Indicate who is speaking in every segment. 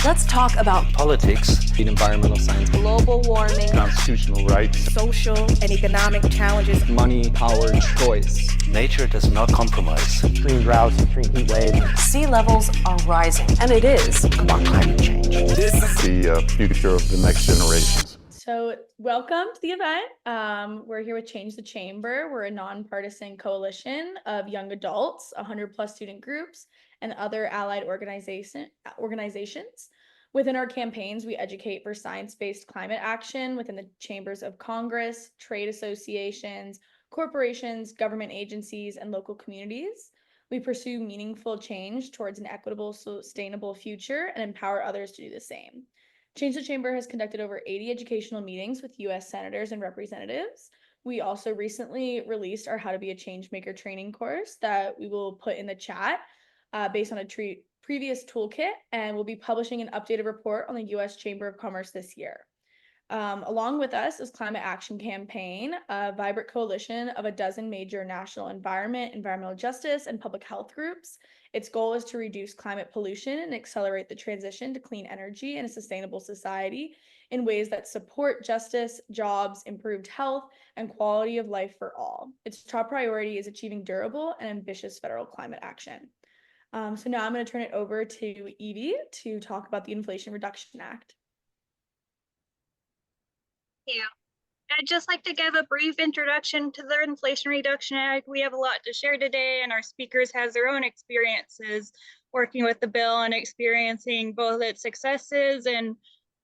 Speaker 1: Let's talk about
Speaker 2: politics, environmental science,
Speaker 1: global warming,
Speaker 3: constitutional rights,
Speaker 1: social and economic challenges,
Speaker 2: money, power, choice. Nature does not compromise.
Speaker 4: Extreme droughts, extreme heat waves.
Speaker 1: Sea levels are rising, and it is about climate change.
Speaker 3: This is the future of the next generations.
Speaker 5: So welcome to the event. We're here with Change the Chamber. We're a nonpartisan coalition of young adults, 100+ student groups, and other allied organizations. Within our campaigns, we educate for science-based climate action within the chambers of Congress, trade associations, corporations, government agencies, and local communities. We pursue meaningful change towards an equitable, sustainable future and empower others to do the same. Change the Chamber has conducted over 80 educational meetings with U.S. senators and representatives. We also recently released our How to Be a Changemaker training course that we will put in the chat based on a previous toolkit, and we'll be publishing an updated report on the U.S. Chamber of Commerce this year. Along with us is Climate Action Campaign, a vibrant coalition of a dozen major national environmental justice, and public health groups. Its goal is to reduce climate pollution and accelerate the transition to clean energy and a sustainable society in ways that support justice, jobs, improved health, and quality of life for all. Its top priority is achieving durable and ambitious federal climate action. So now I'm going to turn it over to Evie to talk about the Inflation Reduction Act.
Speaker 6: Yeah, I'd just like to give a brief introduction to the Inflation Reduction Act. We have a lot to share today, and our speakers have their own experiences working with the bill and experiencing both its successes and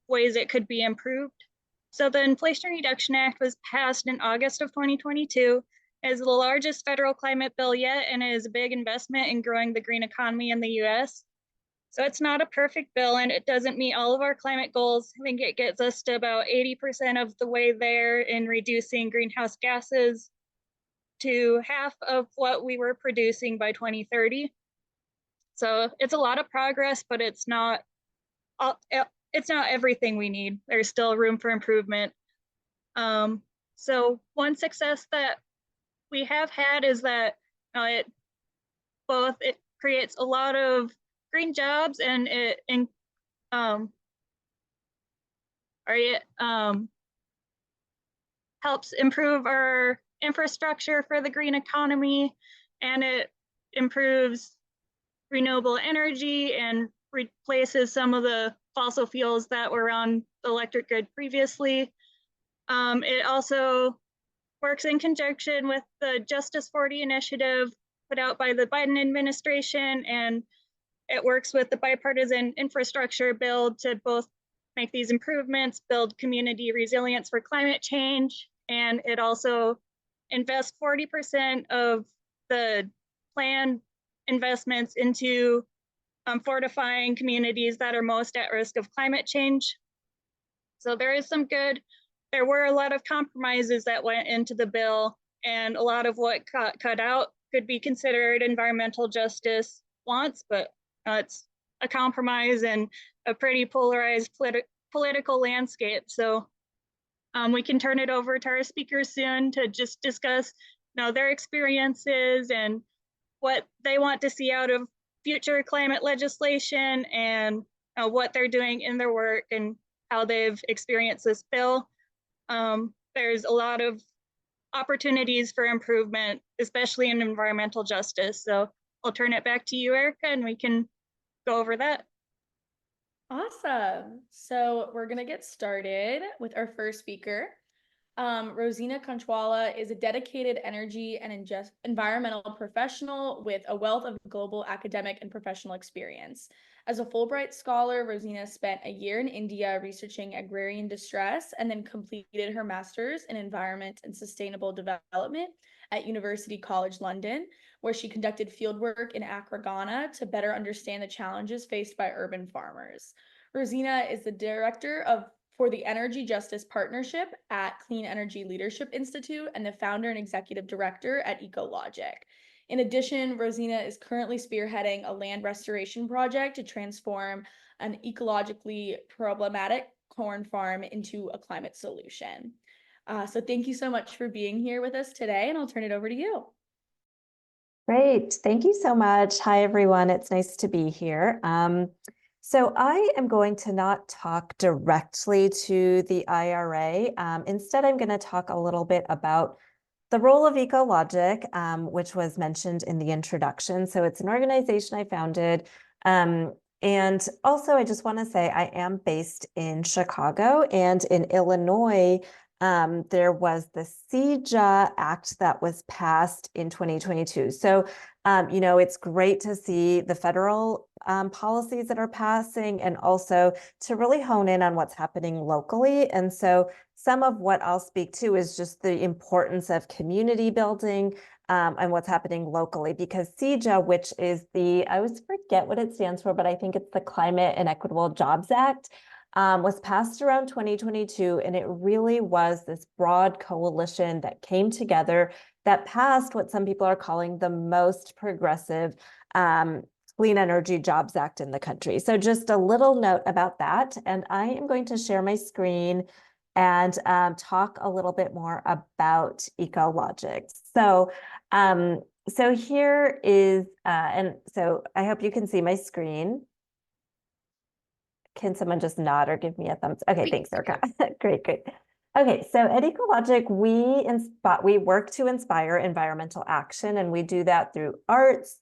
Speaker 6: ways it could be improved. So the Inflation Reduction Act was passed in August of 2022 as the largest federal climate bill yet, and is a big investment in growing the green economy in the US. So it's not a perfect bill, and it doesn't meet all of our climate goals. I think it gets us to about 80% of the way there in reducing greenhouse gases to half of what we were producing by 2030. So it's a lot of progress, but it's not everything we need. There's still room for improvement. So one success that we have had is that it creates a lot of green jobs, and it helps improve our infrastructure for the green economy, and it improves renewable energy and replaces some of the fossil fuels that were on the electric grid previously. It also works in conjunction with the Justice 40 initiative put out by the Biden administration, and it works with the bipartisan infrastructure bill to both make these improvements, build community resilience for climate change, and it also invests 40% of the planned investments into fortifying communities that are most at risk of climate change. So there is some good. There were a lot of compromises that went into the bill, and a lot of what got cut out could be considered environmental justice wants, but it's a compromise and a pretty polarized political landscape. So we can turn it over to our speakers soon to just discuss their experiences and what they want to see out of future climate legislation, and what they're doing in their work and how they've experienced this bill. There's a lot of opportunities for improvement, especially in environmental justice. So I'll turn it back to you, Erica, and we can go over that.
Speaker 5: Awesome. So we're going to get started with our first speaker. Rosina Conchwala is a dedicated energy and environmental professional with a wealth of global academic and professional experience. As a Fulbright scholar, Rosina spent a year in India researching agrarian distress, and then completed her master's in environment and sustainable development at University College London, where she conducted fieldwork in Accra, Ghana, to better understand the challenges faced by urban farmers. Rosina is the director for the Energy Justice Partnership at Clean Energy Leadership Institute, and the founder and executive director at EcoLogic. In addition, Rosina is currently spearheading a land restoration project to transform an ecologically problematic corn farm into a climate solution. So thank you so much for being here with us today, and I'll turn it over to you.
Speaker 7: Great. Thank you so much. Hi, everyone. It's nice to be here. So I am going to not talk directly to the IRA. Instead, I'm going to talk a little bit about the role of EcoLogic, which was mentioned in the introduction. So it's an organization I founded. And also, I just want to say I am based in Chicago, and in Illinois, there was the CEJA Act that was passed in 2022. So, it's great to see the federal policies that are passing, and also to really hone in on what's happening locally. And so some of what I'll speak to is just the importance of community building and what's happening locally, because CEJA, which is I always forget what it stands for, but I think it's the Climate and Equitable Jobs Act, was passed around 2022. And it really was this broad coalition that came together that passed what some people are calling the most progressive Clean Energy Jobs Act in the country. So just a little note about that. And I am going to share my screen and talk a little bit more about EcoLogic. So here is, and so I hope you can see my screen. Can someone just nod or give me a thumbs? Okay, thanks, Erica. Great. Okay, so at EcoLogic, we work to inspire environmental action, and we do that through arts,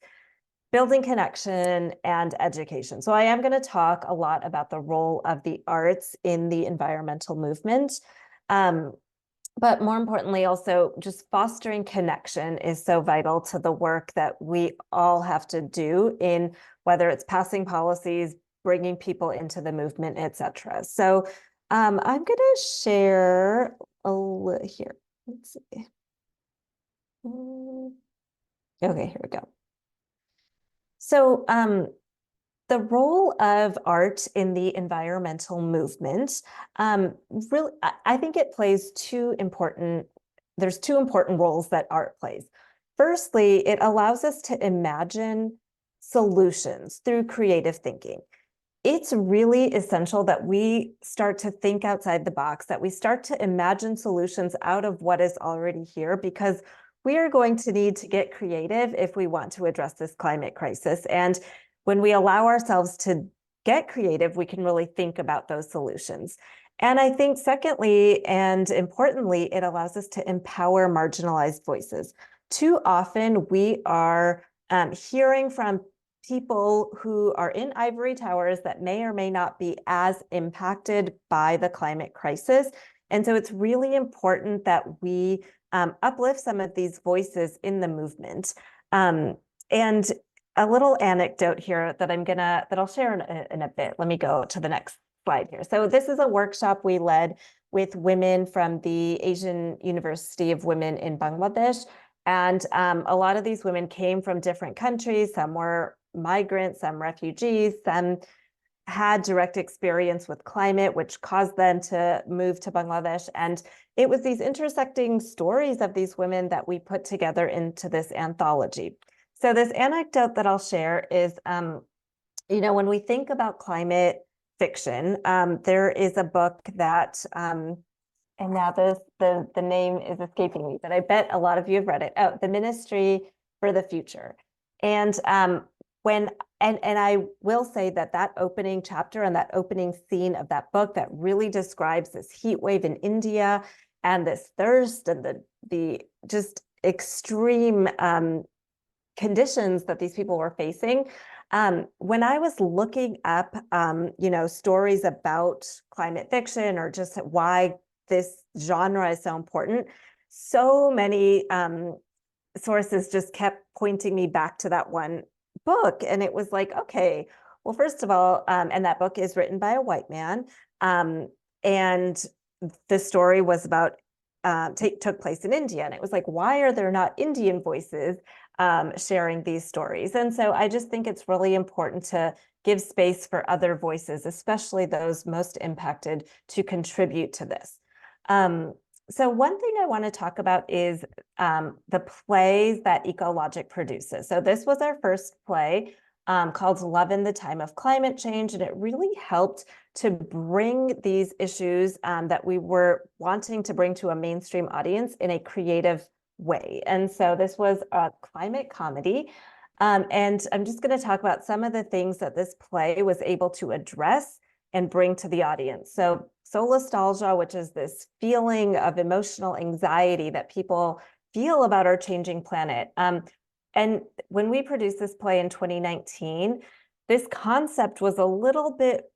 Speaker 7: building connection, and education. So I am going to talk a lot about the role of the arts in the environmental movement. But more importantly, also just fostering connection is so vital to the work that we all have to do in whether it's passing policies, bringing people into the movement, etc. So I'm going to share here. Let's see. Okay, here we go. So the role of art in the environmental movement, really, I think it plays there's two important roles that art plays. Firstly, it allows us to imagine solutions through creative thinking. It's really essential that we start to think outside the box, that we start to imagine solutions out of what is already here, because we are going to need to get creative if we want to address this climate crisis. And when we allow ourselves to get creative, we can really think about those solutions. And I think secondly, and importantly, it allows us to empower marginalized voices. Too often we are hearing from people who are in ivory towers that may or may not be as impacted by the climate crisis. And so it's really important that we uplift some of these voices in the movement. And a little anecdote here that I'll share in a bit. Let me go to the next slide here. So this is a workshop we led with women from the Asian University of Women in Bangladesh. And a lot of these women came from different countries. Some were migrants, some refugees, some had direct experience with climate, which caused them to move to Bangladesh. And it was these intersecting stories of these women that we put together into this anthology. So this anecdote that I'll share is, when we think about climate fiction, there is a book that, and now the name is escaping me, but I bet a lot of you have read it. Oh, The Ministry for the Future. And I will say that opening chapter and that opening scene of that book that really describes this heat wave in India and this thirst and the just extreme conditions that these people were facing. When I was looking up, stories about climate fiction or just why this genre is so important, so many sources just kept pointing me back to that one book. And it was like, okay, well, first of all, and that book is written by a white man. And the story was about, took place in India. And it was like, why are there not Indian voices sharing these stories? And so I just think it's really important to give space for other voices, especially those most impacted, to contribute to this. So one thing I want to talk about is the plays that EcoLogic produces. So this was our first play called Love in the Time of Climate Change, and it really helped to bring these issues that we were wanting to bring to a mainstream audience in a creative way. And so this was a climate comedy. And I'm just going to talk about some of the things that this play was able to address and bring to the audience. So solastalgia, which is this feeling of emotional anxiety that people feel about our changing planet. And when we produced this play in 2019, this concept was a little bit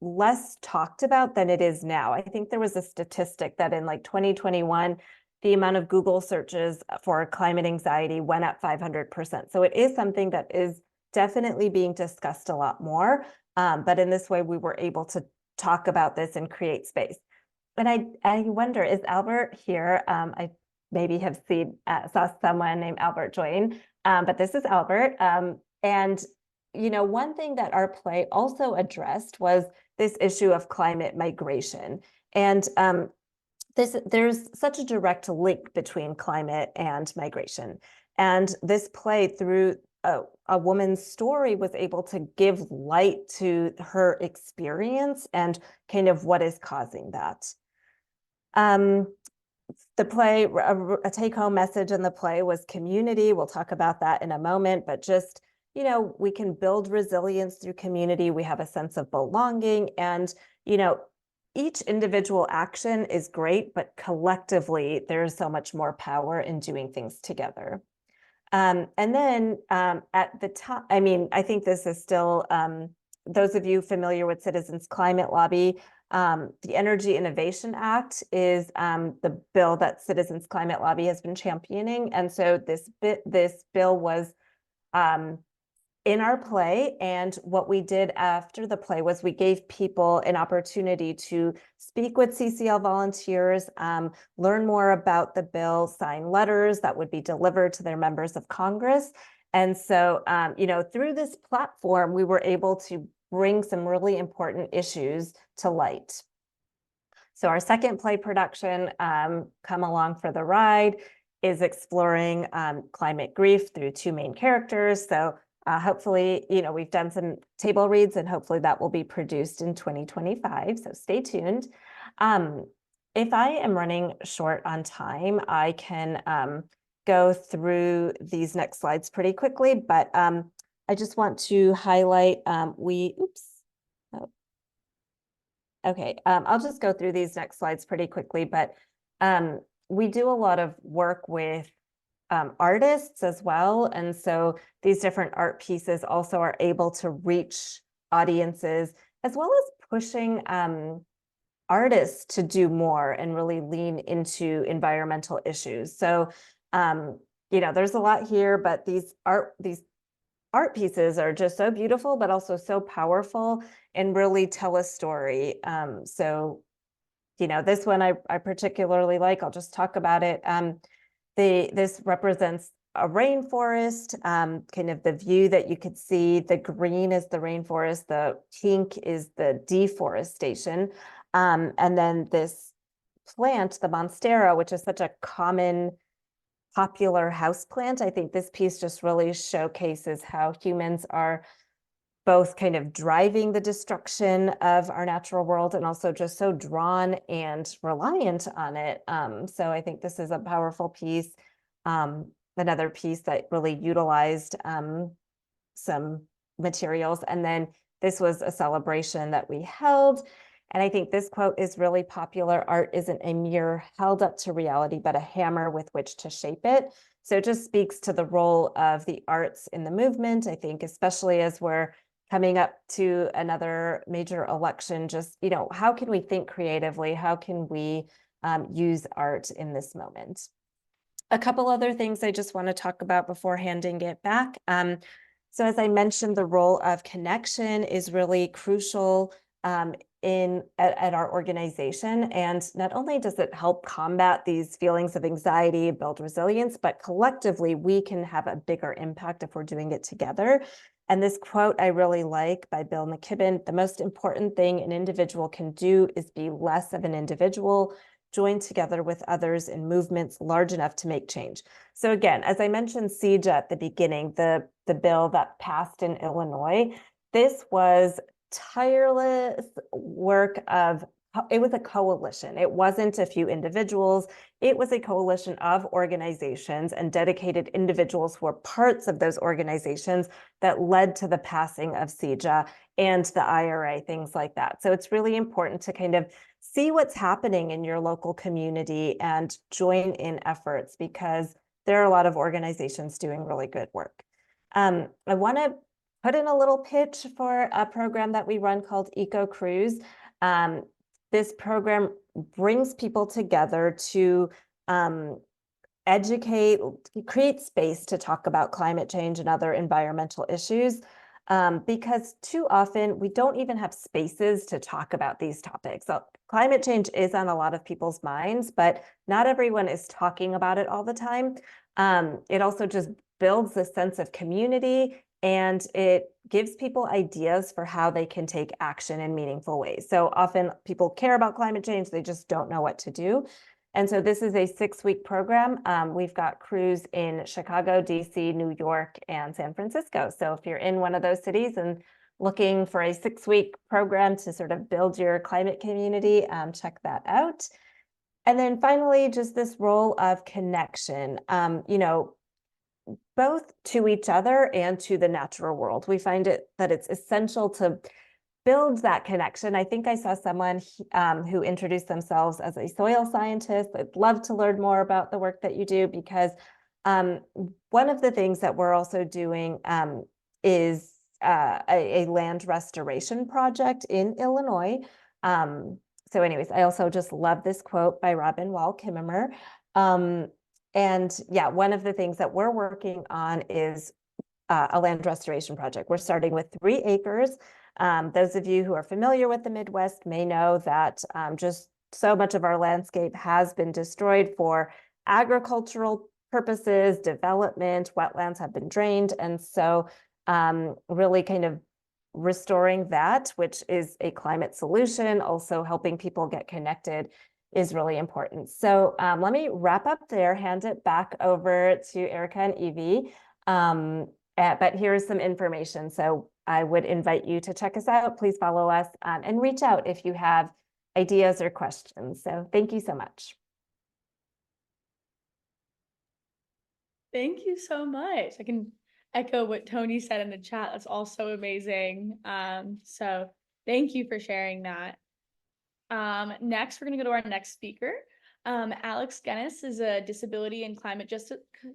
Speaker 7: less talked about than it is now. I think there was a statistic that in like 2021, the amount of Google searches for climate anxiety went up 500%. So it is something that is definitely being discussed a lot more. But in this way, we were able to talk about this and create space. And I wonder, is Albert here? I maybe have saw someone named Albert join, but this is Albert. And you know, one thing that our play also addressed was this issue of climate migration. And there's such a direct link between climate and migration. And this play, through a woman's story, was able to give light to her experience and kind of what is causing that. The play, a take-home message in the play was community. We'll talk about that in a moment, but just, you know, we can build resilience through community. We have a sense of belonging, and, you know, each individual action is great, but collectively, there's so much more power in doing things together. And then at the top, I mean, I think this is still, those of you familiar with Citizens Climate Lobby, the Energy Innovation Act is the bill that Citizens Climate Lobby has been championing. And so this bill was in our play, and what we did after the play was we gave people an opportunity to speak with CCL volunteers, learn more about the bill, sign letters that would be delivered to their members of Congress. And so, you know, through this platform, we were able to bring some really important issues to light. So our second play production, Come Along for the Ride, is exploring climate grief through two main characters. So hopefully, you know, we've done some table reads, and hopefully that will be produced in 2025. So stay tuned. If I am running short on time, I can go through these next slides pretty quickly, but I just want to highlight, okay, I'll just go through these next slides pretty quickly, but we do a lot of work with artists as well. And so these different art pieces also are able to reach audiences, as well as pushing artists to do more and really lean into environmental issues. So, you know, there's a lot here, but these art pieces are just so beautiful, but also so powerful and really tell a story. So, you know, this one I particularly like. I'll just talk about it. This represents a rainforest, kind of the view that you could see. The green is the rainforest, the pink is the deforestation. And then this plant, the monstera, which is such a common, popular houseplant. I think this piece just really showcases how humans are both kind of driving the destruction of our natural world and also just so drawn and reliant on it. So I think this is a powerful piece. Another piece that really utilized some materials. And then this was a celebration that we held. And I think this quote is really popular. Art isn't a mirror held up to reality, but a hammer with which to shape it. So it just speaks to the role of the arts in the movement. I think, especially as we're coming up to another major election, just, you know, how can we think creatively? How can we use art in this moment? A couple other things I just want to talk about before handing it back. So as I mentioned, the role of connection is really crucial at our organization. And not only does it help combat these feelings of anxiety, build resilience, but collectively we can have a bigger impact if we're doing it together. And this quote I really like by Bill McKibben: the most important thing an individual can do is be less of an individual, join together with others in movements large enough to make change. So again, as I mentioned SIEGE at the beginning, the bill that passed in Illinois, this was tireless work of it was a coalition. It wasn't a few individuals. It was a coalition of organizations and dedicated individuals who were parts of those organizations that led to the passing of CEJA and the IRA, things like that. So it's really important to kind of see what's happening in your local community and join in efforts, because there are a lot of organizations doing really good work. I want to put in a little pitch for a program that we run called Eco Cruise. This program brings people together to educate, create space to talk about climate change and other environmental issues, because too often we don't even have spaces to talk about these topics. So climate change is on a lot of people's minds, but not everyone is talking about it all the time. It also just builds a sense of community, and it gives people ideas for how they can take action in meaningful ways. So often people care about climate change, they just don't know what to do. And so this is a 6-week program. We've got crews in Chicago, DC, New York, and San Francisco. So if you're in one of those cities and looking for a 6-week program to sort of build your climate community, check that out. And then finally, just this role of connection, both to each other and to the natural world. We find that it's essential to build that connection. I think I saw someone who introduced themselves as a soil scientist. I'd love to learn more about the work that you do, because one of the things that we're also doing is a land restoration project in Illinois. So anyways, I also just love this quote by Robin Wall Kimmerer. And yeah, one of the things that we're working on is a land restoration project. We're starting with 3 acres. Those of you who are familiar with the Midwest may know that just so much of our landscape has been destroyed for agricultural purposes, development, wetlands have been drained. And so really kind of restoring that, which is a climate solution, also helping people get connected, is really important. So let me wrap up there, hand it back over to Erica and Evie. But here's some information. So I would invite you to check us out. Please follow us and reach out if you have ideas or questions. So thank you so much.
Speaker 5: Thank you so much. I can echo what Tony said in the chat. That's also amazing. So thank you for sharing that. Next, we're going to go to our next speaker. Alex Guinness is a disability and climate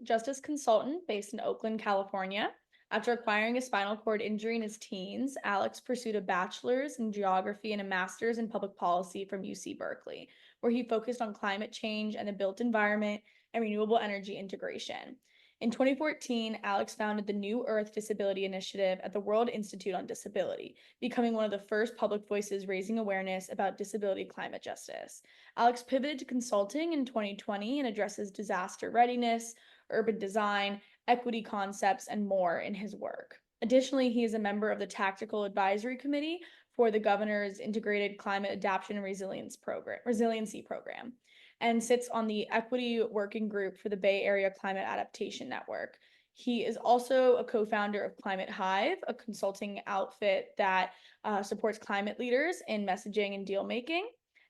Speaker 5: justice consultant based in Oakland, California. After acquiring a spinal cord injury in his teens, Alex pursued a bachelor's in geography and a master's in public policy from UC Berkeley, where he focused on climate change and the built environment and renewable energy integration. In 2014, Alex founded the New Earth Disability Initiative at the World Institute on Disability, becoming one of the first public voices raising awareness about disability climate justice. Alex pivoted to consulting in 2020 and addresses disaster readiness, urban design, equity concepts, and more in his work. Additionally, he is a member of the Tactical Advisory Committee for the Governor's Integrated Climate Adaptation and Resiliency Program, and sits on the Equity Working Group for the Bay Area Climate Adaptation Network. He is also a co-founder of Climate Hive, a consulting outfit that supports climate leaders in messaging and deal making,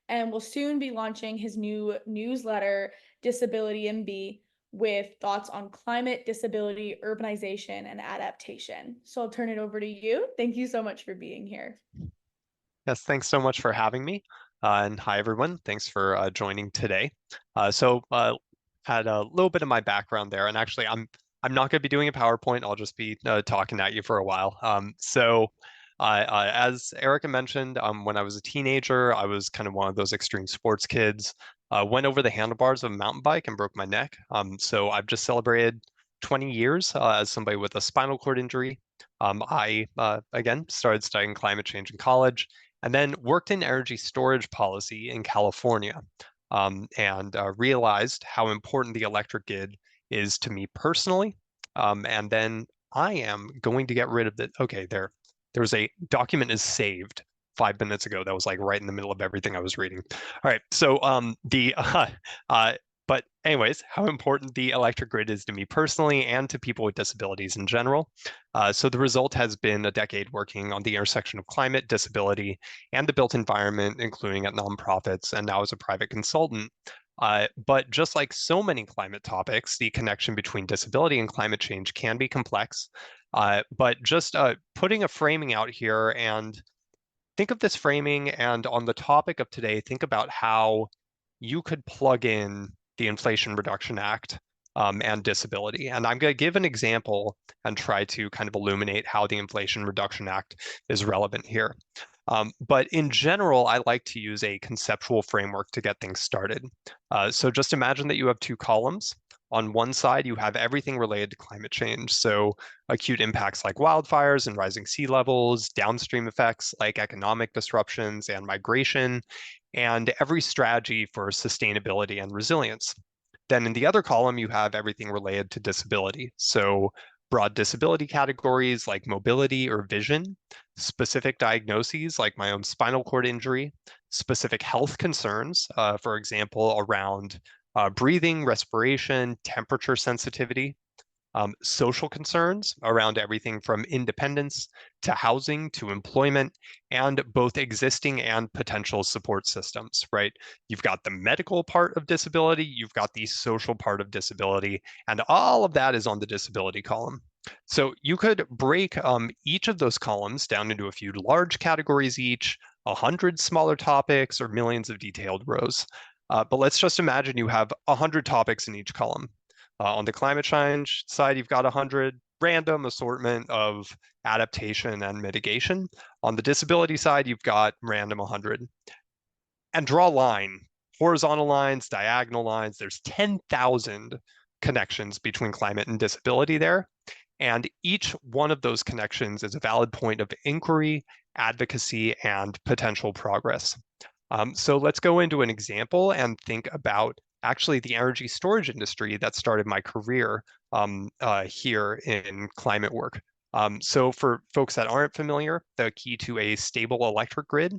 Speaker 5: and will soon be launching his new newsletter, Disability MB, with thoughts on climate, disability, urbanization, and adaptation. So I'll turn it over to you. Thank you so much for being here.
Speaker 8: Yes, thanks so much for having me. And hi, everyone. Thanks for joining today. Had a little bit of my background there, and actually, I'm not going to be doing a PowerPoint. I'll just be talking at you for a while. As Erica mentioned, when I was a teenager, I was kind of one of those extreme sports kids. Went over the handlebars of a mountain bike and broke my neck. So I've just celebrated 20 years as somebody with a spinal cord injury. I again started studying climate change in college, and then worked in energy storage policy in California, and realized how important the electric grid is to me personally. And then I am going to get rid of the, okay, there's a document is saved 5 minutes ago that was like right in the middle of everything I was reading. All right, so but anyways, how important the electric grid is to me personally and to people with disabilities in general. So the result has been a decade working on the intersection of climate, disability, and the built environment, including at nonprofits and now as a private consultant. But just like so many climate topics, the connection between disability and climate change can be complex. But just putting a framing out here, and think of this framing, and on the topic of today, think about how you could plug in the Inflation Reduction Act and disability. And I'm going to give an example and try to kind of illuminate how the Inflation Reduction Act is relevant here. But in general, I like to use a conceptual framework to get things started. So just imagine that you have two columns. On one side, you have everything related to climate change. So acute impacts like wildfires and rising sea levels, downstream effects like economic disruptions and migration, and every strategy for sustainability and resilience. Then in the other column, you have everything related to disability. So broad disability categories like mobility or vision, specific diagnoses like my own spinal cord injury, specific health concerns, for example, around breathing, respiration, temperature sensitivity, social concerns around everything from independence to housing to employment, and both existing and potential support systems, right? You've got the medical part of disability, you've got the social part of disability, and all of that is on the disability column. So you could break each of those columns down into a few large categories each, 100 smaller topics, or millions of detailed rows. But let's just imagine you have 100 topics in each column. On the climate change side, you've got 100 random assortment of adaptation and mitigation. On the disability side, you've got random 100. And draw a line, horizontal lines, diagonal lines. There's 10,000 connections between climate and disability there. And each one of those connections is a valid point of inquiry, advocacy, and potential progress. So let's go into an example and think about actually the energy storage industry that started my career here in climate work. So for folks that aren't familiar, the key to a stable electric grid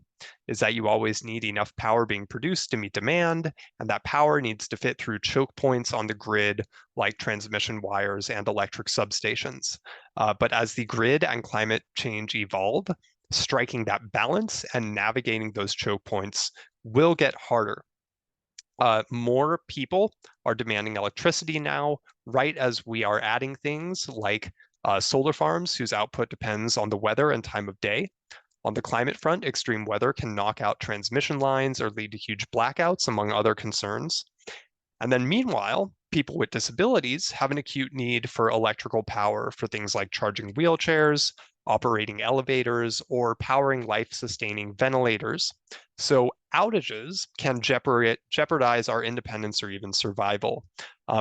Speaker 8: is that you always need enough power being produced to meet demand, and that power needs to fit through choke points on the grid like transmission wires and electric substations. But as the grid and climate change evolve, striking that balance and navigating those choke points will get harder. More people are demanding electricity now, right as we are adding things like solar farms whose output depends on the weather and time of day. On the climate front, extreme weather can knock out transmission lines or lead to huge blackouts, among other concerns. And then meanwhile, people with disabilities have an acute need for electrical power for things like charging wheelchairs, operating elevators, or powering life-sustaining ventilators. So outages can jeopardize our independence or even survival.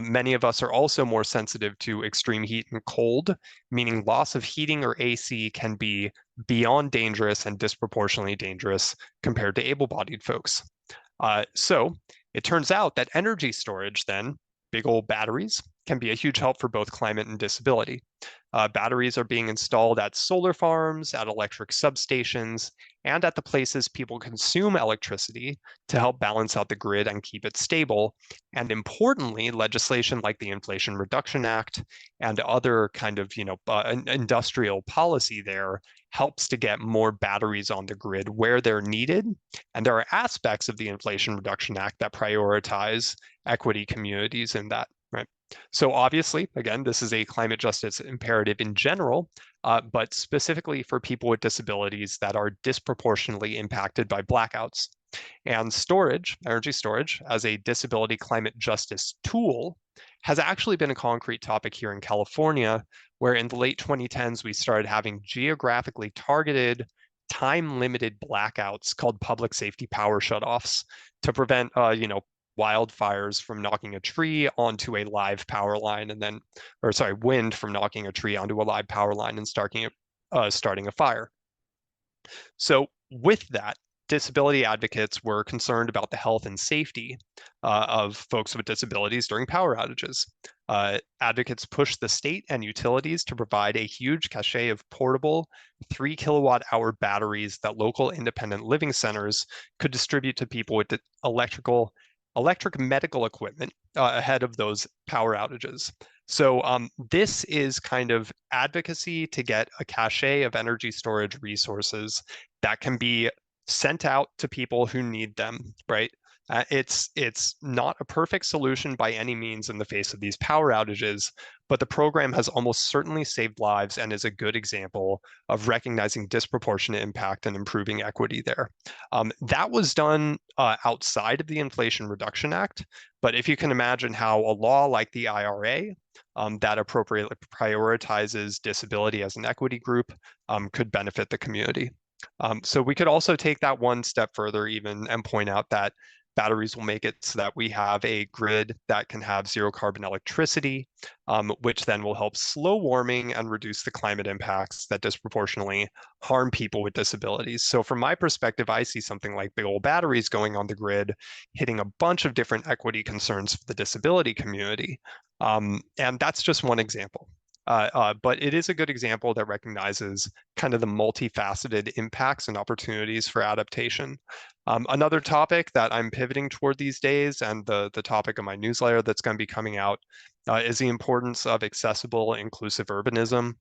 Speaker 8: Many of us are also more sensitive to extreme heat and cold, meaning loss of heating or AC can be beyond dangerous and disproportionately dangerous compared to able-bodied folks. So it turns out that energy storage then, big old batteries, can be a huge help for both climate and disability. Batteries are being installed at solar farms, at electric substations, and at the places people consume electricity to help balance out the grid and keep it stable. And importantly, legislation like the Inflation Reduction Act and other kind of, industrial policy there helps to get more batteries on the grid where they're needed. And there are aspects of the Inflation Reduction Act that prioritize equity communities in that, right? So obviously, again, this is a climate justice imperative in general, but specifically for people with disabilities that are disproportionately impacted by blackouts. And storage, energy storage, as a disability climate justice tool, has actually been a concrete topic here in California, where in the late 2010s, we started having geographically targeted, time-limited blackouts called public safety power shutoffs to prevent, wildfires from knocking a tree onto a live power line wind from knocking a tree onto a live power line and starting a fire. So with that, disability advocates were concerned about the health and safety of folks with disabilities during power outages. Advocates pushed the state and utilities to provide a huge cache of portable 3 kilowatt-hour batteries that local independent living centers could distribute to people with electrical electric medical equipment ahead of those power outages. So this is kind of advocacy to get a cache of energy storage resources that can be sent out to people who need them, right? It's not a perfect solution by any means in the face of these power outages, but the program has almost certainly saved lives and is a good example of recognizing disproportionate impact and improving equity there. That was done outside of the Inflation Reduction Act, but if you can imagine how a law like the IRA that appropriately prioritizes disability as an equity group could benefit the community. So we could also take that one step further even and point out that batteries will make it so that we have a grid that can have zero carbon electricity, which then will help slow warming and reduce the climate impacts that disproportionately harm people with disabilities. So from my perspective, I see something like big old batteries going on the grid, hitting a bunch of different equity concerns for the disability community. And that's just one example. But it is a good example that recognizes kind of the multifaceted impacts and opportunities for adaptation. Another topic that I'm pivoting toward these days, and the topic of my newsletter that's going to be coming out, is the importance of accessible, inclusive urbanism.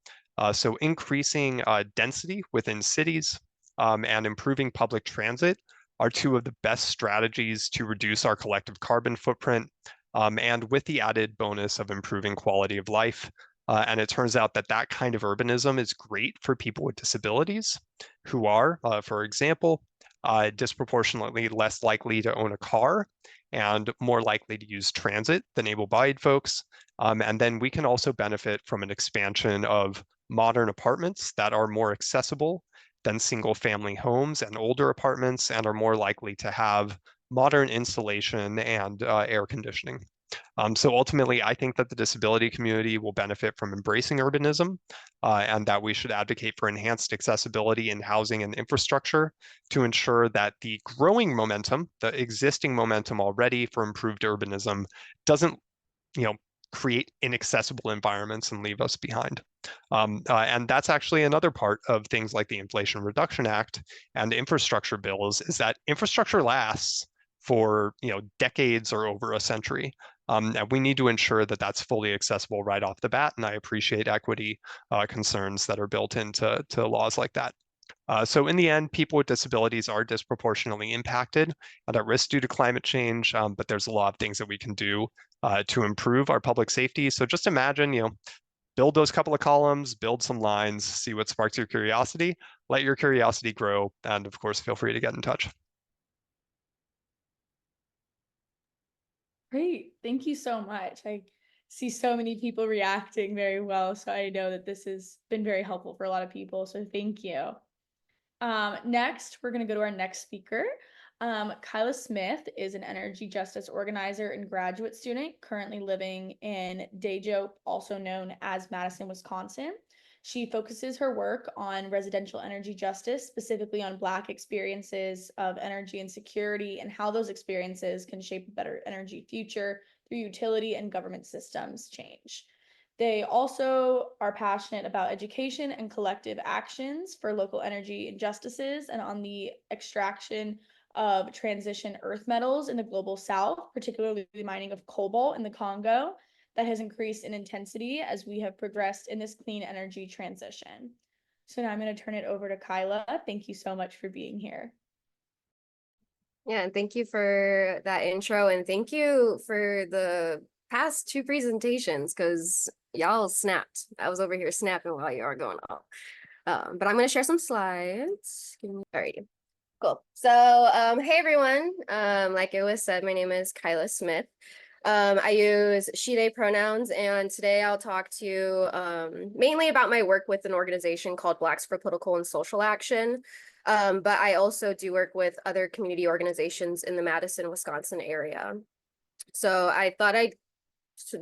Speaker 8: So increasing density within cities and improving public transit are two of the best strategies to reduce our collective carbon footprint, and with the added bonus of improving quality of life. And it turns out that that kind of urbanism is great for people with disabilities who are, for example, disproportionately less likely to own a car and more likely to use transit than able-bodied folks. And then we can also benefit from an expansion of modern apartments that are more accessible than single-family homes and older apartments and are more likely to have modern insulation and air conditioning. So ultimately, I think that the disability community will benefit from embracing urbanism and that we should advocate for enhanced accessibility in housing and infrastructure to ensure that the growing momentum, the existing momentum already for improved urbanism doesn't, create inaccessible environments and leave us behind. And that's actually another part of things like the Inflation Reduction Act and infrastructure bills is that infrastructure lasts for decades or over a century. And we need to ensure that that's fully accessible right off the bat. And I appreciate equity concerns that are built into laws like that. So in the end, people with disabilities are disproportionately impacted and at risk due to climate change, but there's a lot of things that we can do to improve our public safety. So just imagine, build those couple of columns, build some lines, see what sparks your curiosity, let your curiosity grow, and of course, feel free to get in touch.
Speaker 5: Great. Thank you so much. I see so many people reacting very well. So I know that this has been very helpful for a lot of people. So thank you. Next, we're going to go to our next speaker. Kyla Smith is an energy justice organizer and graduate student currently living in Dejo, also known as Madison, Wisconsin. She focuses her work on residential energy justice, specifically on Black experiences of energy insecurity and how those experiences can shape a better energy future through utility and government systems change. They also are passionate about education and collective actions for local energy injustices and on the extraction of transition earth metals in the global south, particularly the mining of cobalt in the Congo that has increased in intensity as we have progressed in this clean energy transition. So now I'm going to turn it over to Kyla. Thank you so much for being here.
Speaker 9: Yeah, and thank you for that intro, and thank you for the past two presentations, because y'all snapped. I was over here snapping while you are going off. But I'm going to share some slides. Alrighty, cool. So, hey everyone. Like it was said, my name is Kyla Smith. I use she, they pronouns, and today I'll talk to you mainly about my work with an organization called Blacks for Political and Social Action. But I also do work with other community organizations in the Madison, Wisconsin area. So I thought I'd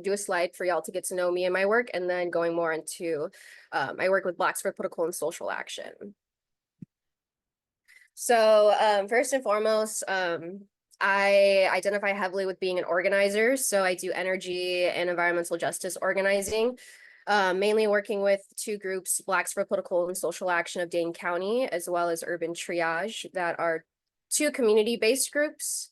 Speaker 9: do a slide for y'all to get to know me and my work, and then going more into my work with Blacks for Political and Social Action. So first and foremost, I identify heavily with being an organizer. So I do energy and environmental justice organizing, mainly working with two groups, Blacks for Political and Social Action of Dane County, as well as Urban Triage, that are two community-based groups.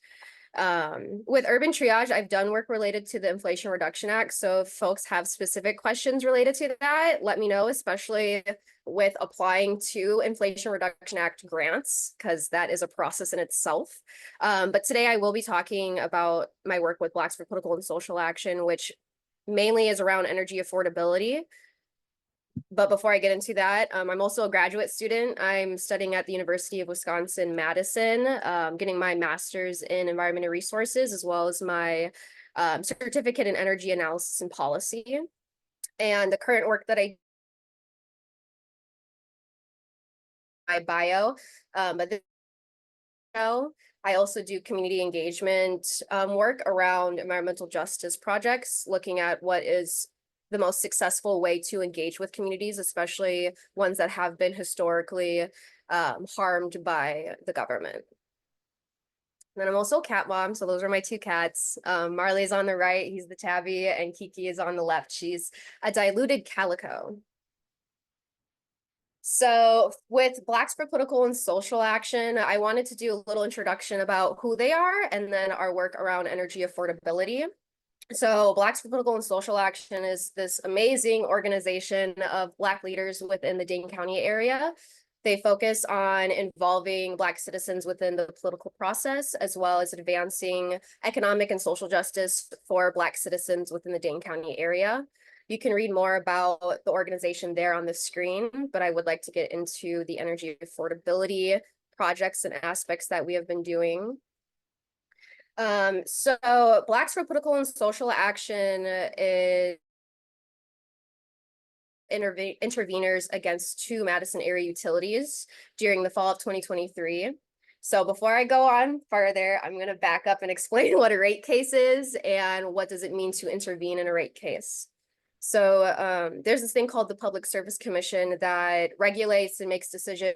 Speaker 9: With Urban Triage, I've done work related to the Inflation Reduction Act. So if folks have specific questions related to that, let me know, especially with applying to Inflation Reduction Act grants, because that is a process in itself. But today I will be talking about my work with Blacks for Political and Social Action, which mainly is around energy affordability. But before I get into that, I'm also a graduate student. I'm studying at the University of Wisconsin-Madison, getting my master's in environment and resources, as well as my certificate in energy analysis and policy. And the current work that I my bio, but this I also do community engagement work around environmental justice projects, looking at what is the most successful way to engage with communities, especially ones that have been historically harmed by the government. And then I'm also a cat mom, so those are my 2 cats. Marley's on the right, he's the tabby, and Kiki is on the left. She's a diluted calico. So with Blacks for Political and Social Action, I wanted to do a little introduction about who they are and then our work around energy affordability. So Blacks for Political and Social Action is this amazing organization of Black leaders within the Dane County area. They focus on involving Black citizens within the political process, as well as advancing economic and social justice for Black citizens within the Dane County area. You can read more about the organization there on the screen, but I would like to get into the energy affordability projects and aspects that we have been doing. So Blacks for Political and Social Action is interveners against 2 Madison area utilities during the fall of 2023. So before I go on further, I'm going to back up and explain what a rate case is and what does it mean to intervene in a rate case. So there's this thing called the Public Service Commission that regulates and makes decisions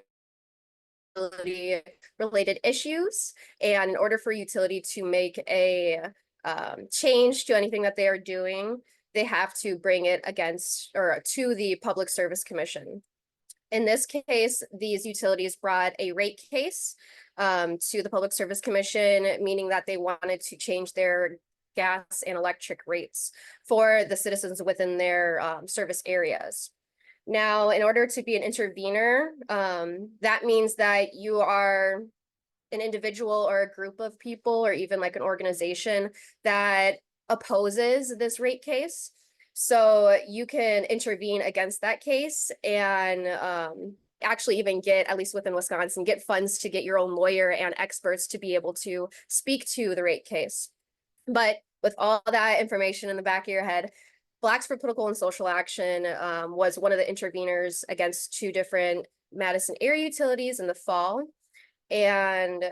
Speaker 9: related issues, and in order for a utility to make a change to anything that they are doing, they have to bring it against or to the Public Service Commission. In this case, these utilities brought a rate case to the Public Service Commission, meaning that they wanted to change their gas and electric rates for the citizens within their service areas. Now, in order to be an intervener, that means that you are an individual or a group of people or even like an organization that opposes this rate case. So you can intervene against that case and actually even get, at least within Wisconsin, get funds to get your own lawyer and experts to be able to speak to the rate case. But with all that information in the back of your head, Blacks for Political and Social Action was one of the interveners against 2 different Madison area utilities in the fall. And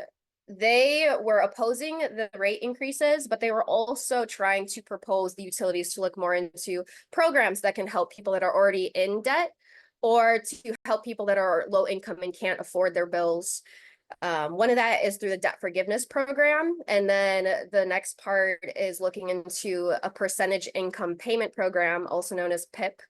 Speaker 9: they were opposing the rate increases, but they were also trying to propose the utilities to look more into programs that can help people that are already in debt or to help people that are low income and can't afford their bills. One of that is through the debt forgiveness program. And then the next part is looking into a percentage income payment program, also known as PIP,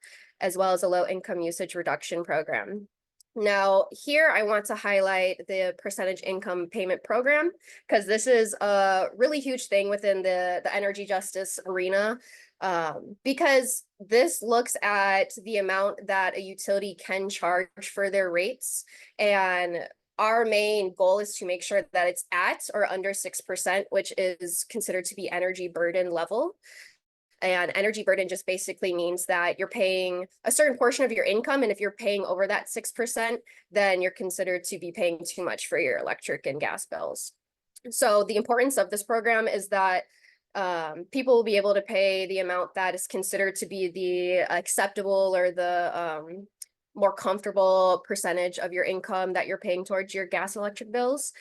Speaker 9: as well as a low income usage reduction program. Now, here I want to highlight the percentage income payment program, because this is a really huge thing within the energy justice arena, because this looks at the amount that a utility can charge for their rates. And our main goal is to make sure that it's at or under 6%, which is considered to be energy burden level. And energy burden just basically means that you're paying a certain portion of your income. And if you're paying over that 6%, then you're considered to be paying too much for your electric and gas bills. So the importance of this program is that people will be able to pay the amount that is considered to be the acceptable or the more comfortable percentage of your income that you're paying towards your gas and electric bills.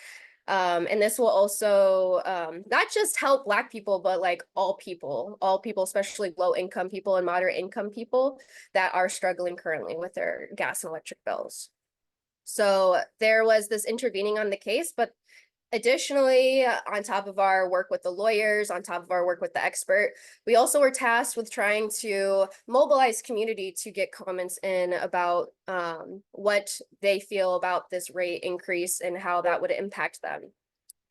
Speaker 9: And this will also not just help Black people, but like all people, especially low income people and moderate income people that are struggling currently with their gas and electric bills. So there was this intervening on the case, but additionally, on top of our work with the lawyers, on top of our work with the expert, we also were tasked with trying to mobilize community to get comments in about what they feel about this rate increase and how that would impact them.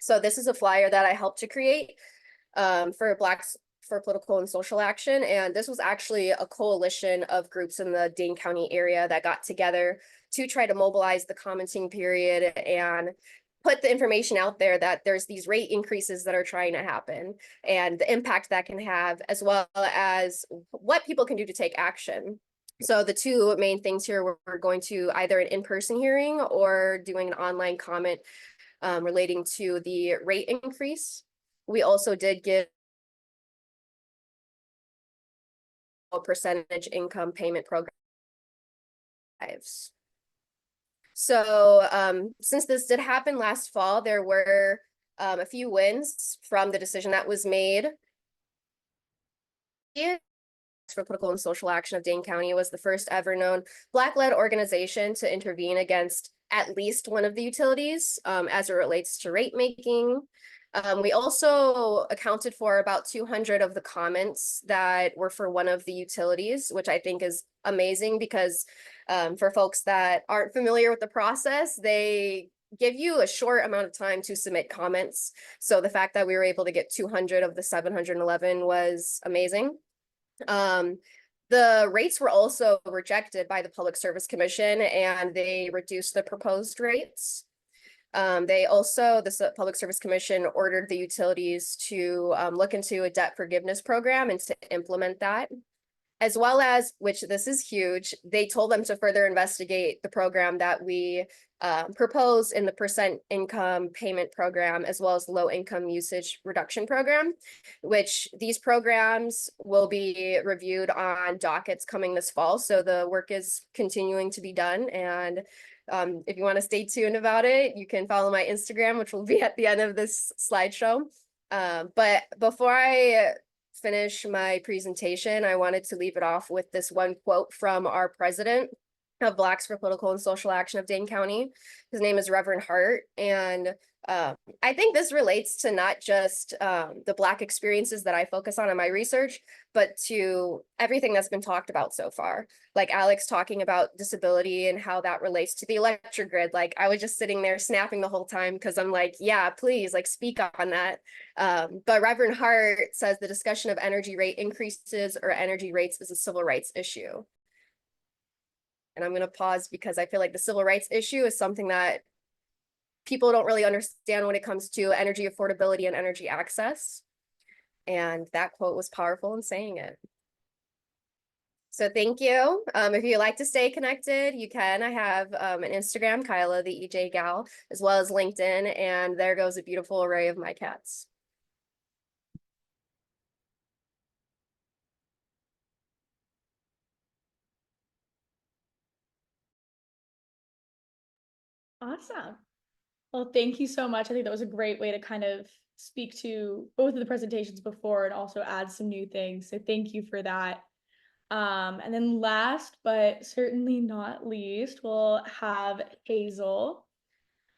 Speaker 9: So this is a flyer that I helped to create for Blacks for Political and Social Action. And this was actually a coalition of groups in the Dane County area that got together to try to mobilize the commenting period and put the information out there that there's these rate increases that are trying to happen and the impact that can have, as well as what people can do to take action. So the two main things here, we're going to either an in-person hearing or doing an online comment relating to the rate increase. We also did give a percentage income payment program. So since this did happen last fall, there were a few wins from the decision that was made. For Political and Social Action of Dane County was the first ever known Black-led organization to intervene against at least one of the utilities as it relates to rate making. We also accounted for about 200 of the comments that were for one of the utilities, which I think is amazing because for folks that aren't familiar with the process, they give you a short amount of time to submit comments. So the fact that we were able to get 200 of the 711 was amazing. The rates were also rejected by the Public Service Commission and they reduced the proposed rates. The Public Service Commission ordered the utilities to look into a debt forgiveness program and to implement that, as well as, which this is huge, they told them to further investigate the program that we proposed in the percent income payment program, as well as low income usage reduction program, which these programs will be reviewed on dockets coming this fall. So the work is continuing to be done. And if you want to stay tuned about it, you can follow my Instagram, which will be at the end of this slideshow. But before I finish my presentation, I wanted to leave it off with this one quote from our president of Blacks for Political and Social Action of Dane County. His name is Reverend Hart. And I think this relates to not just the Black experiences that I focus on in my research, but to everything that's been talked about so far. Like Alex talking about disability and how that relates to the electric grid. Like I was just sitting there snapping the whole time because I'm like, yeah, please, like speak on that. But Reverend Hart says the discussion of energy rate increases or energy rates is a civil rights issue. And I'm going to pause because I feel like the civil rights issue is something that people don't really understand when it comes to energy affordability and energy access. And that quote was powerful in saying it. So thank you. If you'd like to stay connected, you can. I have an Instagram, Kyla, the EJ gal, as well as LinkedIn. And there goes a beautiful array of my cats.
Speaker 5: Awesome. Well, thank you so much. I think that was a great way to kind of speak to both of the presentations before and also add some new things. So thank you for that. And then last, but certainly not least, we'll have Hazel.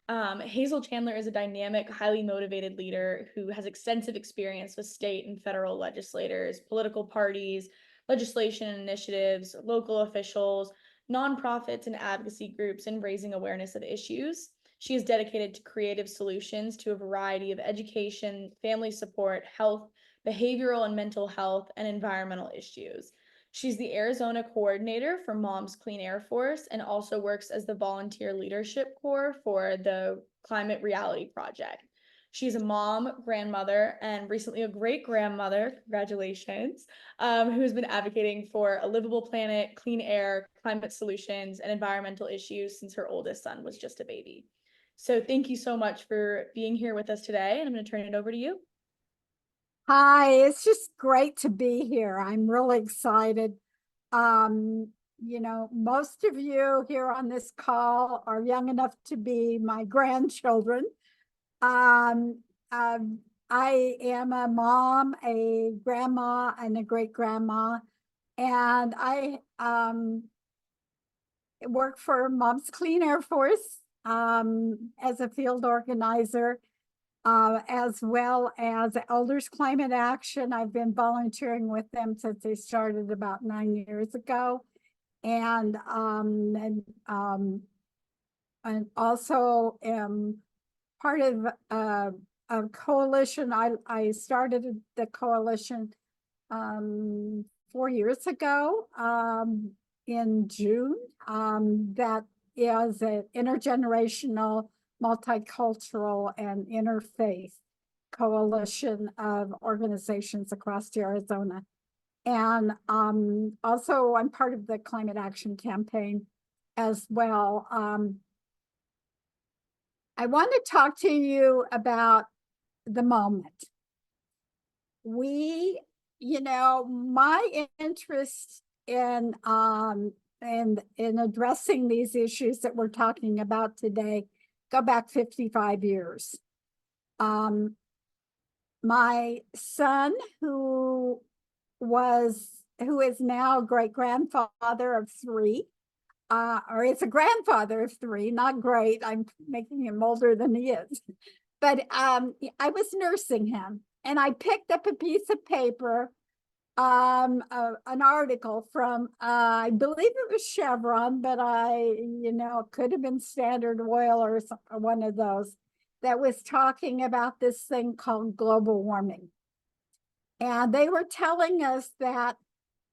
Speaker 5: Hazel Chandler is a dynamic, highly motivated leader who has extensive experience with state and federal legislators, political parties, legislation initiatives, local officials, nonprofits, and advocacy groups in raising awareness of issues. She is dedicated to creative solutions to a variety of education, family support, health, behavioral and mental health, and environmental issues. She's the Arizona coordinator for Moms Clean Air Force and also works as the volunteer leadership core for the Climate Reality Project. She's a mom, grandmother, and recently a great grandmother, congratulations, who has been advocating for a livable planet, clean air, climate solutions, and environmental issues since her oldest son was just a baby. So thank you so much for being here with us today, and I'm going to turn it over to you.
Speaker 10: Hi, it's just great to be here. I'm really excited. You know, most of you here on this call are young enough to be my grandchildren. I am a mom, a grandma, and a great-grandma, and I work for Moms Clean Air Force as a field organizer. As well as Elders Climate Action. I've been volunteering with them since they started about 9 years ago. And also am part of coalition. I started the coalition 4 years ago in June. That is an intergenerational, multicultural, and interfaith coalition of organizations across Arizona. And also I'm part of the climate action campaign as well. I want to talk to you about the moment. My interest in addressing these issues that we're talking about today go back 55 years. My son, who is now a great-grandfather of 3, or is a grandfather of 3, not great. I'm making him older than he is. But I was nursing him, and I picked up a piece of paper, an article from, I believe it was Chevron, but could have been Standard Oil or one of those, that was talking about this thing called global warming. And they were telling us that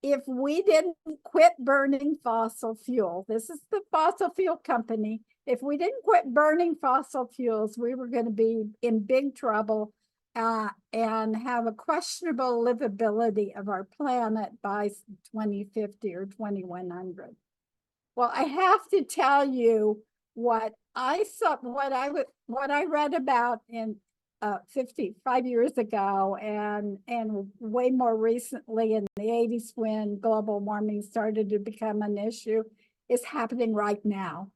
Speaker 10: if we didn't quit burning fossil fuel, this is the fossil fuel company, if we didn't quit burning fossil fuels, we were going to be in big trouble and have a questionable livability of our planet by 2050 or 2100. Well, I have to tell you what I saw, what I read about in 55 years ago, and way more recently in the 80s when global warming started to become an issue, is happening right now.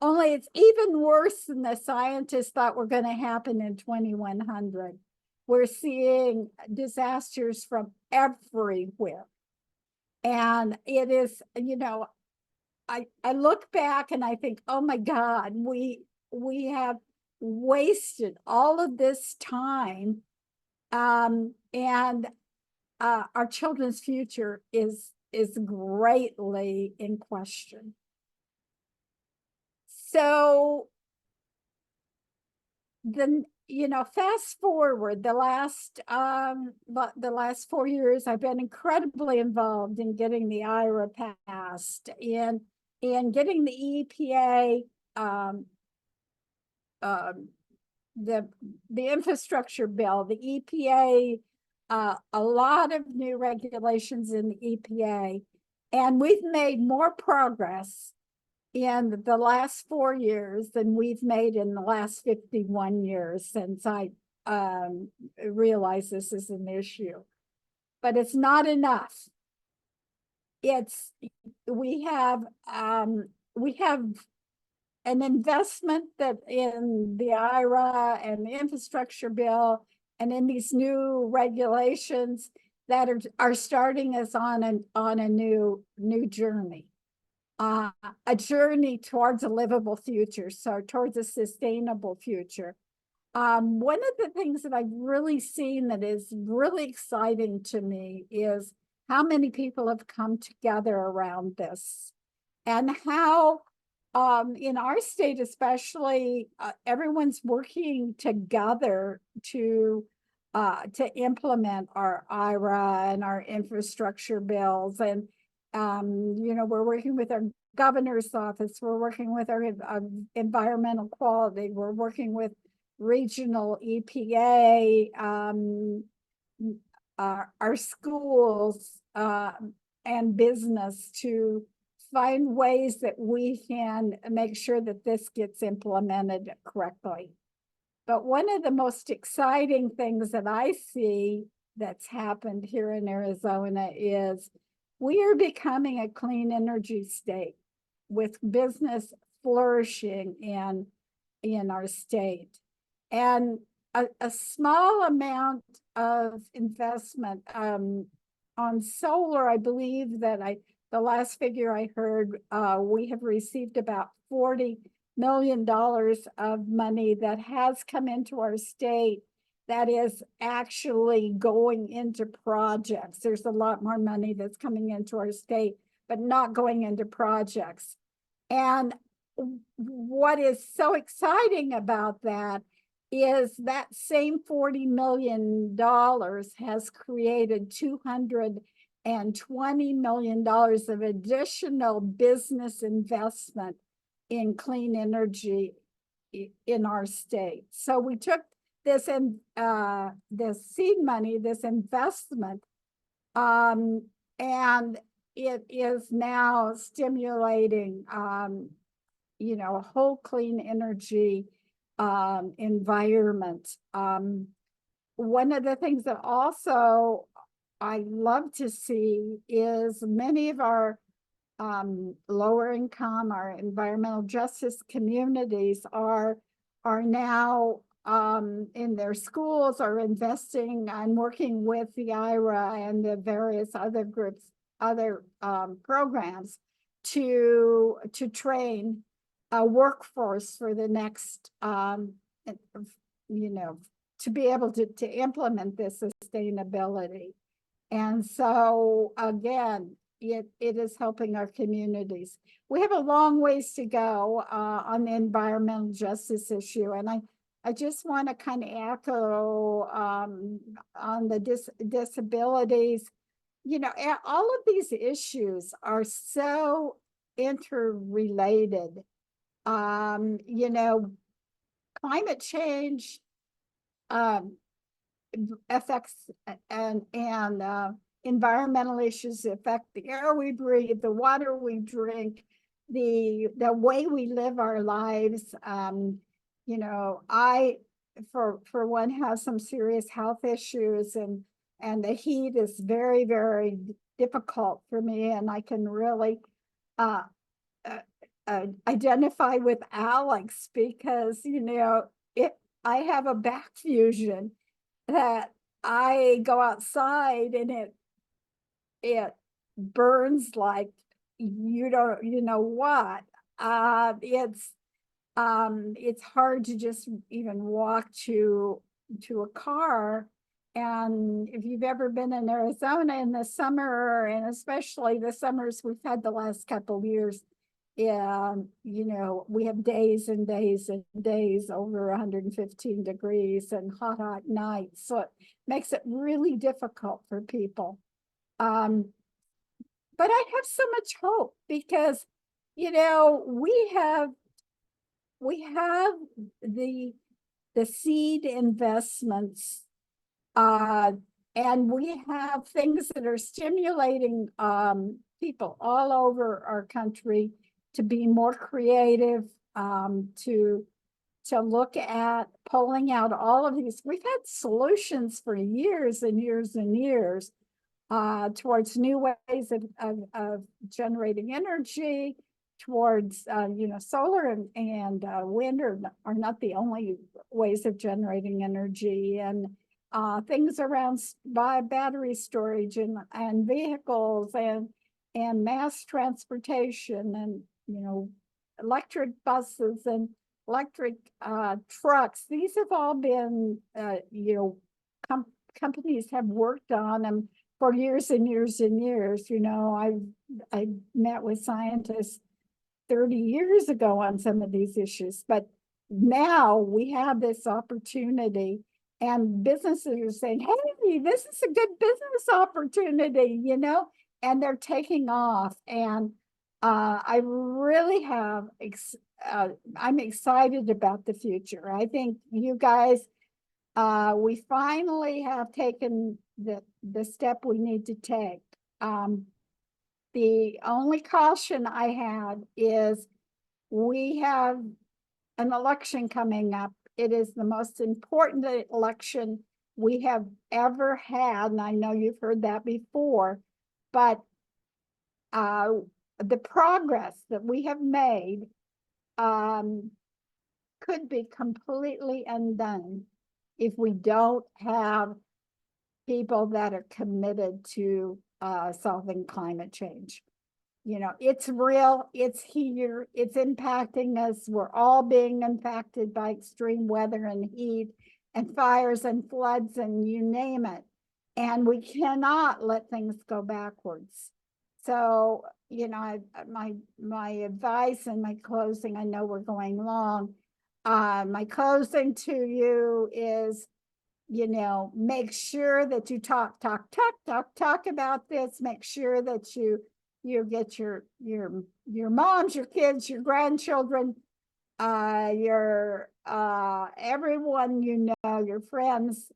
Speaker 10: Only it's even worse than the scientists thought were going to happen in 2100. We're seeing disasters from everywhere. And it is, I look back and I think, oh my God, we have wasted all of this time, and our children's future is greatly in question. So then, fast forward the last 4 years, I've been incredibly involved in getting the IRA passed and getting the EPA, the infrastructure bill, the EPA, a lot of new regulations in the EPA, and we've made more progress in the last 4 years than we've made in the last 51 years since I realized this is an issue. But it's not enough. We have an investment that in the IRA and the infrastructure bill and in these new regulations that are starting us on a new journey. A journey towards a livable future, so towards a sustainable future. One of the things that I've really seen that is really exciting to me is how many people have come together around this, and how in our state especially, everyone's working together to implement our IRA and our infrastructure bills. And we're working with our governor's office, we're working with our environmental quality, we're working with regional EPA, our schools and business to find ways that we can make sure that this gets implemented correctly. But one of the most exciting things that I see that's happened here in Arizona is we are becoming a clean energy state with business flourishing in our state. And a small amount of investment on solar, I believe that the last figure I heard, we have received about $40 million of money that has come into our state that is actually going into projects. There's a lot more money that's coming into our state, but not going into projects. And what is so exciting about that is that same $40 million has created $220 million of additional business investment in clean energy in our state. So we took this this seed money, this investment, and it is now stimulating, you know, a whole clean energy environment. One of the things that also I love to see is many of our lower income, our environmental justice communities are now in their schools are investing and working with the IRA and the various other groups, other programs to train a workforce for the next, you know, to be able to implement this sustainability. And so again, it is helping our communities. We have a long ways to go on the environmental justice issue. And I just want to kind of echo on the disabilities. You know, all of these issues are so interrelated. You know, climate change affects and environmental issues affect the air we breathe, the water we drink, the way we live our lives. You know, I for one have some serious health issues, and the heat is very, very difficult for me, and I can really identify with Alex because, you know, I have a back fusion that I go outside and it burns like you know what. It's hard to just even walk to a car. And if you've ever been in Arizona in the summer, and especially the summers we've had the last couple of years, you know, we have days and days and days over 115 degrees and hot nights. So it makes it really difficult for people. But I have so much hope because, you know, we have the seed investments, and we have things that are stimulating people all over our country to be more creative, to look at pulling out all of these. We've had solutions for years and years and years towards new ways of generating energy, towards, you know, solar and wind are not the only ways of generating energy, and things around battery storage and vehicles and mass transportation, and, you know, electric buses and electric trucks. These have all been, you know, companies have worked on them for years and years and years. You know, I met with scientists 30 years ago on some of these issues, but now we have this opportunity, and businesses are saying, hey, this is a good business opportunity, you know, and they're taking off. And I really have, I'm excited about the future. I think you guys, we finally have taken the step we need to take. The only caution I had is we have an election coming up. It is the most important election we have ever had, and I know you've heard that before, but the progress that we have made could be completely undone if we don't have people that are committed to solving climate change. You know, it's real, it's here, it's impacting us. We're all being impacted by extreme weather and heat and fires and floods and you name it. And we cannot let things go backwards. So, you know, my advice and my closing, I know we're going long, My closing to you is, make sure that you talk about this. Make sure that you get your moms, your kids, your grandchildren, your everyone your friends,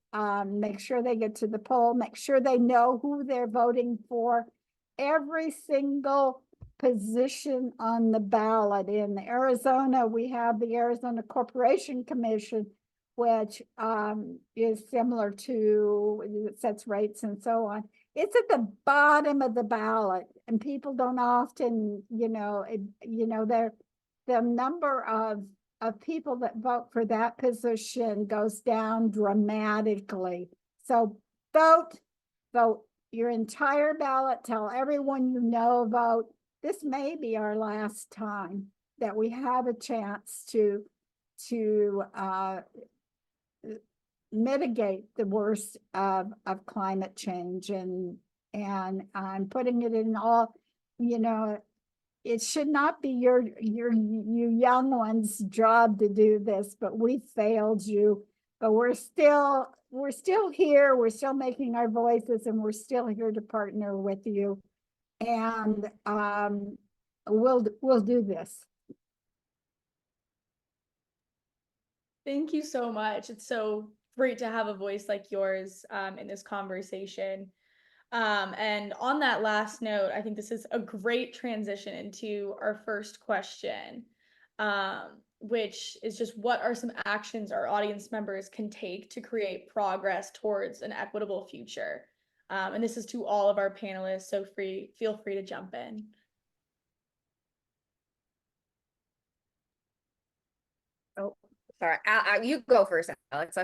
Speaker 10: make sure they get to the poll, make sure they know who they're voting for. Every single position on the ballot. In Arizona, we have the Arizona Corporation Commission, which is similar to, it sets rates and so on. It's at the bottom of the ballot, and people don't often, the number of people that vote for that position goes down dramatically. So vote your entire ballot, tell everyone vote. This may be our last time that we have a chance to mitigate the worst of climate change, and I'm putting it in all, it should not be you young ones' job to do this, but we failed you. But we're still here. We're still making our voices, and we're still here to partner with you. And we'll do this.
Speaker 5: Thank you so much. It's so great to have a voice like yours in this conversation. And on that last note, I think this is a great transition into our first question, which is just what are some actions our audience members can take to create progress towards an equitable future? And this is to all of our panelists, so feel free to jump in.
Speaker 9: Oh, sorry. You go first, Alex.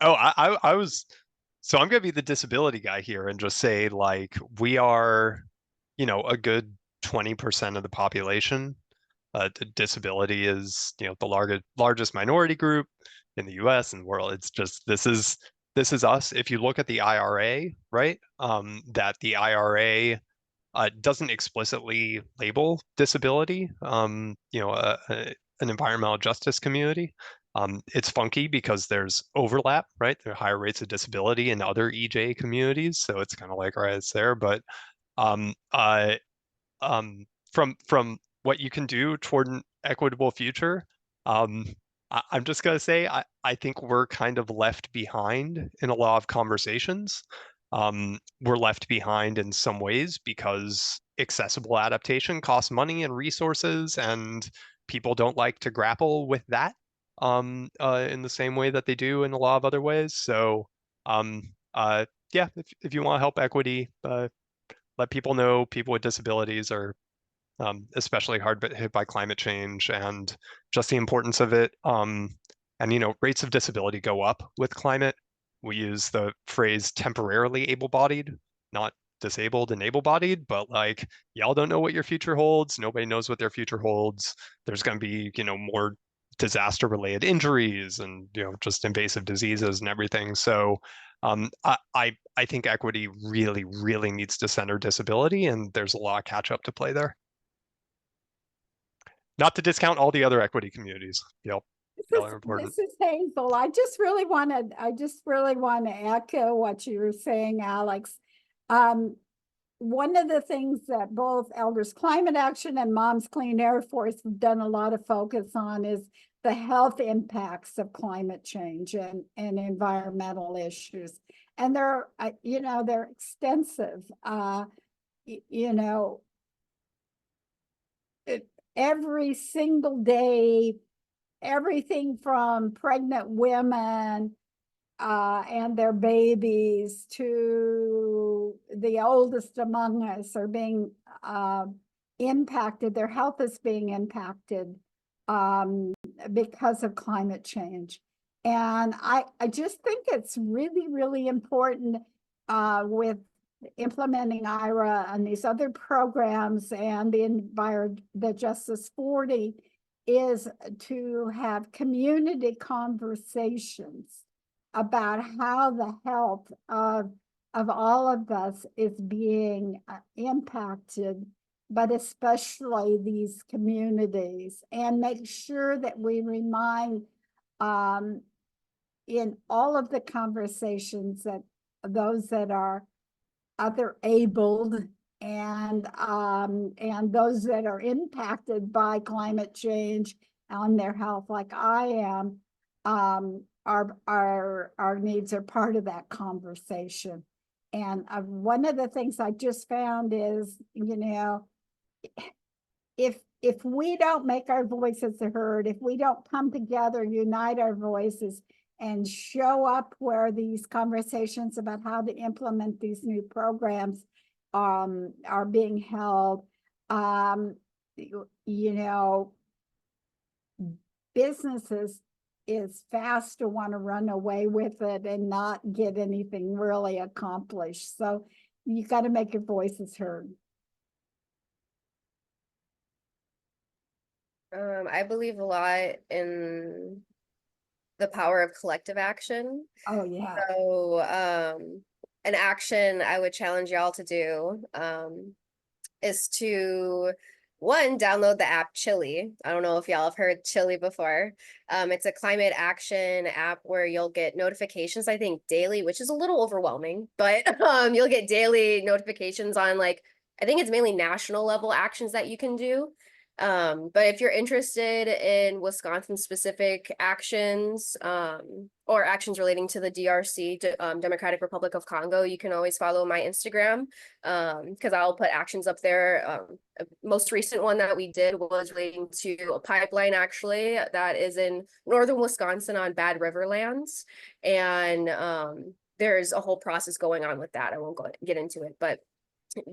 Speaker 8: Oh, I was, so I'm gonna be the disability guy here and just say, like, we are, a good 20% of the population. Disability is, the largest minority group in the US and world. It's just, this is us. If you look at the IRA, right, that the IRA doesn't explicitly label disability, an environmental justice community. It's funky because there's overlap, right? There are higher rates of disability in other EJ communities, so it's kind of like, right, it's there. But from what you can do toward an equitable future, I'm just gonna say I think we're kind of left behind in a lot of conversations. We're left behind in some ways because accessible adaptation costs money and resources, and people don't like to grapple with that in the same way that they do in a lot of other ways. So yeah, if you want to help equity, let people know people with disabilities are especially hard hit by climate change and just the importance of it. And rates of disability go up with climate. We use the phrase temporarily able-bodied, not disabled and able-bodied, but like, y'all don't know what your future holds. Nobody knows what their future holds. There's going to be, more disaster-related injuries and, just invasive diseases and everything. So I think equity really, really needs to center disability, and there's a lot of catch-up to play there. Not to discount all the other equity communities. Yep.
Speaker 10: This is Hazel. I just really want to echo what you were saying, Alex. One of the things that both Elders Climate Action and Moms Clean Air Force have done a lot of focus on is the health impacts of climate change and environmental issues. And they're extensive. Every single day, everything from pregnant women and their babies to the oldest among us are being impacted. Their health is being impacted because of climate change. And I just think it's really, really important with implementing IRA and these other programs and the Justice 40 is to have community conversations about how the health of all of us is being impacted but especially these communities, and make sure that we remind in all of the conversations that those that are other abled and those that are impacted by climate change on their health, like I am, our needs are part of that conversation. And one of the things I just found is, if we don't make our voices heard, if we don't come together, unite our voices, and show up where these conversations about how to implement these new programs are being held, businesses is fast to want to run away with it and not get anything really accomplished. So you got to make your voices heard.
Speaker 9: I believe a lot in the power of collective action.
Speaker 10: Oh yeah.
Speaker 9: So an action I would challenge y'all to do is to download the app Chili. I don't know if y'all have heard Chili before. It's a climate action app where you'll get notifications, I think daily, which is a little overwhelming, but you'll get daily notifications on, like, I think it's mainly national level actions that you can do. But if you're interested in Wisconsin specific actions, or actions relating to the DRC, Democratic Republic of Congo, you can always follow my Instagram, because I'll put actions up there. Most recent one that we did was relating to a pipeline, actually, that is in northern Wisconsin on Bad River lands. And there's a whole process going on with that. I won't get into it, but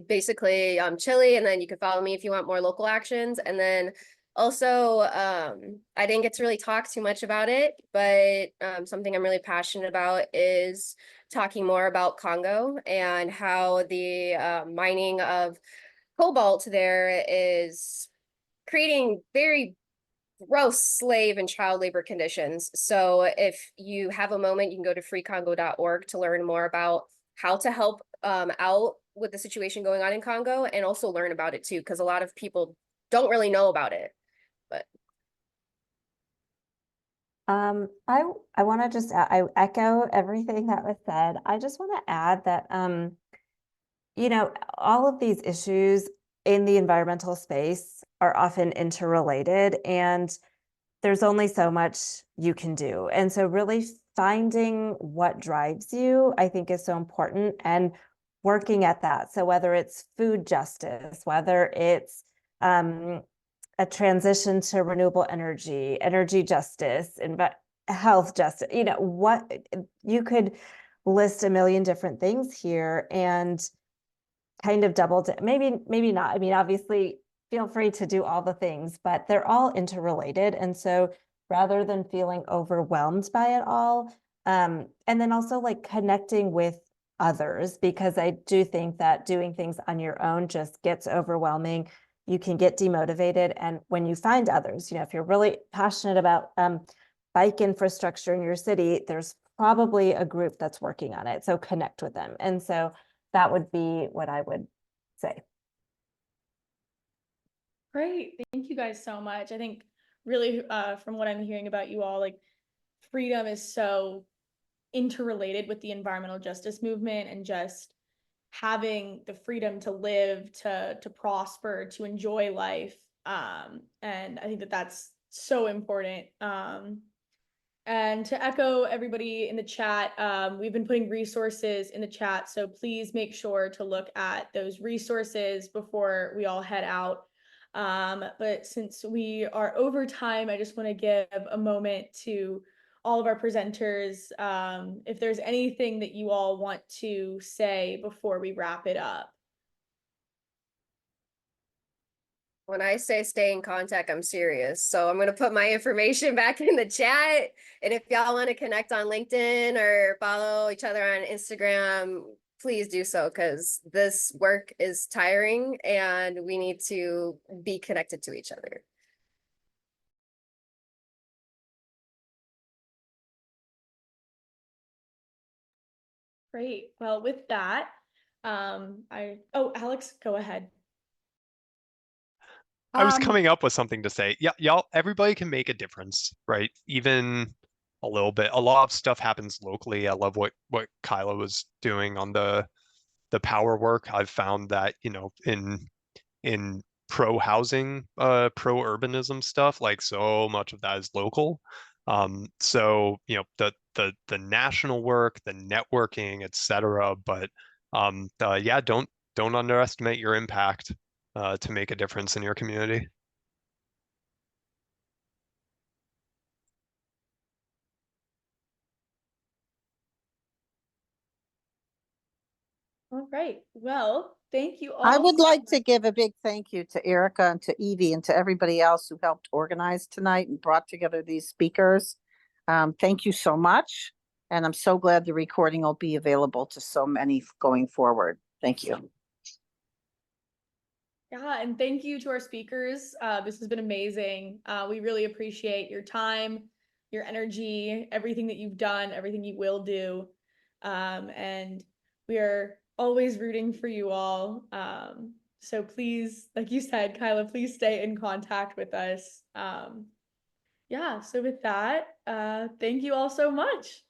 Speaker 9: basically Chili, and then you can follow me if you want more local actions. And then also I didn't get to really talk too much about it, but something I'm really passionate about is talking more about Congo and how the mining of cobalt there is creating very gross slave and child labor conditions. So if you have a moment, you can go to freecongo.org to learn more about how to help out with the situation going on in Congo, and also learn about it too, because a lot of people don't really know about it. But
Speaker 7: I want to just I echo everything that was said. I just want to add that all of these issues in the environmental space are often interrelated, and there's only so much you can do. And so really finding what drives you, I think, is so important, and working at that. So whether it's food justice, whether it's a transition to renewable energy justice, health justice, what you could list a million different things here and kind of maybe not. I mean, obviously, feel free to do all the things, but they're all interrelated. And so rather than feeling overwhelmed by it all, and then also like connecting with others, because I do think that doing things on your own just gets overwhelming. You can get demotivated. And when you find others, if you're really passionate about bike infrastructure in your city, there's probably a group that's working on it. So connect with them. And so that would be what I would say.
Speaker 5: Great. Thank you guys so much. I think really from what I'm hearing about you all, like, freedom is so interrelated with the environmental justice movement, and just having the freedom to live, to prosper, to enjoy life. And I think that that's so important. And to echo everybody in the chat, we've been putting resources in the chat, so please make sure to look at those resources before we all head out. But since we are over time, I just want to give a moment to all of our presenters, if there's anything that you all want to say before we wrap it up.
Speaker 9: when I say stay in contact, I'm serious. So I'm going to put my information back in the chat. And if y'all want to connect on LinkedIn or follow each other on Instagram, please do so, because this work is tiring and we need to be connected to each other.
Speaker 5: Great. Well, with that, Alex, go ahead.
Speaker 8: I was
Speaker 10: Um,
Speaker 8: coming up with something to say. Yeah, y'all, everybody can make a difference, right? Even a little bit. A lot of stuff happens locally. I love what Kyla was doing on the power work. I've found that, you know, in pro housing, pro urbanism stuff, like so much of that is local. So, you know, the national work, the networking, etc. But yeah, don't underestimate your impact to make a difference in your community.
Speaker 5: All right. Well, thank you all.
Speaker 11: I would
Speaker 5: so
Speaker 11: like to
Speaker 5: much.
Speaker 11: give a big thank you to Erica and to Evie and to everybody else who helped organize tonight and brought together these speakers. Thank you so much. And I'm so glad the recording will be available to so many going forward. Thank you.
Speaker 5: Yeah, and thank you to our speakers. This has been amazing. We really appreciate your time, your energy, everything that you've done, everything you will do. And we are always rooting for you all. So please, like you said, Kyla, please stay in contact with us. Yeah, so with that, thank you all so much.